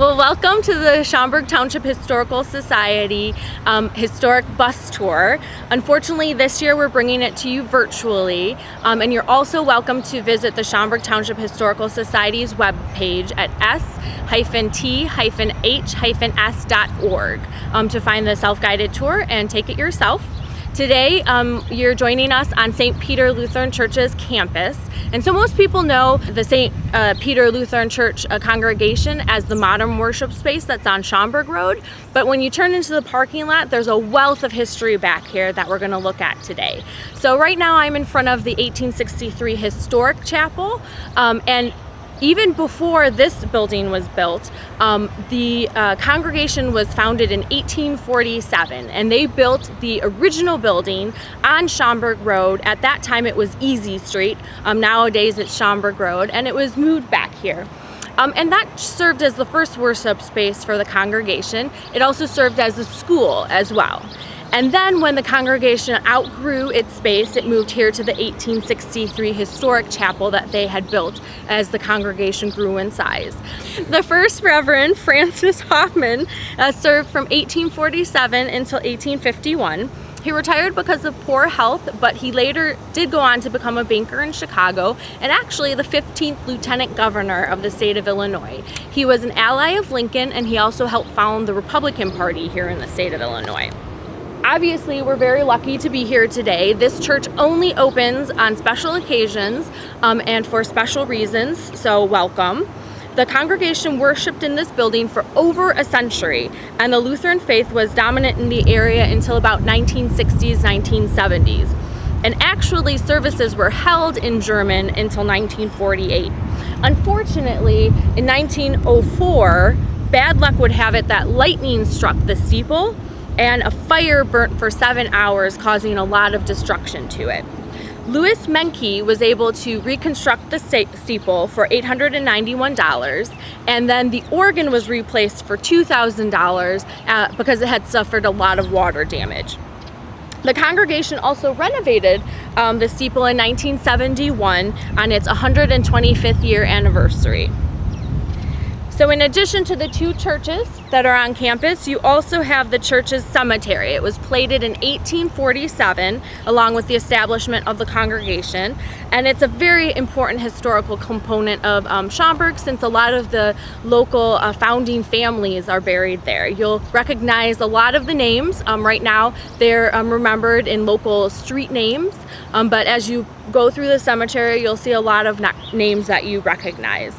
Well, welcome to the Schaumburg Township Historical Society historic bus tour. Unfortunately, this year we're bringing it to you virtually, and you're also welcome to visit the Schaumburg Township Historical Society's webpage at s-t-h-s.org to find the self-guided tour and take it yourself. Today, you're joining us on St. Peter Lutheran Church's campus. And so most people know the St. Peter Lutheran Church congregation as the modern worship space that's on Schaumburg Road. But when you turn into the parking lot, there's a wealth of history back here that we're going to look at today. So right now I'm in front of the 1863 historic chapel, and even before this building was built, the congregation was founded in 1847, and they built the original building on Schaumburg Road. At that time it was Easy Street. Nowadays it's Schaumburg Road, and it was moved back here. And that served as the first worship space for the congregation. It also served as a school as well. And then when the congregation outgrew its space, it moved here to the 1863 historic chapel that they had built as the congregation grew in size. The first Reverend Francis Hoffman served from 1847 until 1851. He retired because of poor health, but he later did go on to become a banker in Chicago and actually the 15th Lieutenant Governor of the state of Illinois. He was an ally of Lincoln, and he also helped found the Republican Party here in the state of Illinois. Obviously, we're very lucky to be here today. This church only opens on special occasions and for special reasons, so welcome. The congregation worshiped in this building for over a century, and the Lutheran faith was dominant in the area until about 1960s, 1970s. And actually, services were held in German until 1948. Unfortunately, in 1904, bad luck would have it that lightning struck the steeple, and a fire burnt for 7 hours, causing a lot of destruction to it. Louis Menke was able to reconstruct the steeple for $891, and then the organ was replaced for $2,000 because it had suffered a lot of water damage. The congregation also renovated the steeple in 1971 on its 125th year anniversary. So in addition to the two churches that are on campus, you also have the church's cemetery. It was plated in 1847 along with the establishment of the congregation, and it's a very important historical component of Schaumburg, since a lot of the local founding families are buried there. You'll recognize a lot of the names. Right now they're remembered in local street names, but as you go through the cemetery, you'll see a lot of names that you recognize.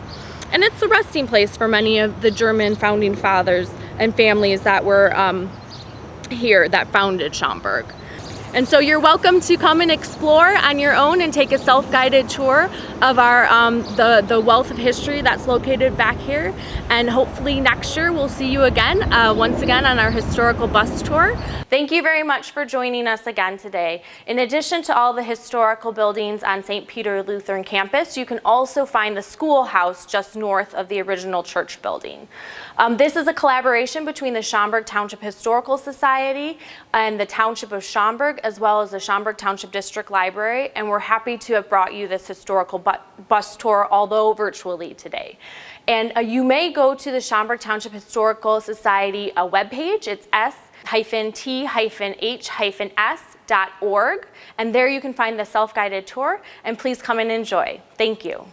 And it's the resting place for many of the German founding fathers and families that were here that founded Schaumburg. And so you're welcome to come and explore on your own and take a self-guided tour of our the wealth of history that's located back here. And hopefully next year we'll see you again, once again on our historical bus tour. Thank you very much for joining us again today. In addition to all the historical buildings on St. Peter Lutheran campus, you can also find the schoolhouse just north of the original church building. This is a collaboration between the Schaumburg Township Historical Society and the Township of Schaumburg, as well as the Schaumburg Township District Library, and we're happy to have brought you this historical bus tour, although virtually today. And you may go to the Schaumburg Township Historical Society webpage. It's s-t-h-s.org, and there you can find the self-guided tour, and please come and enjoy. Thank you.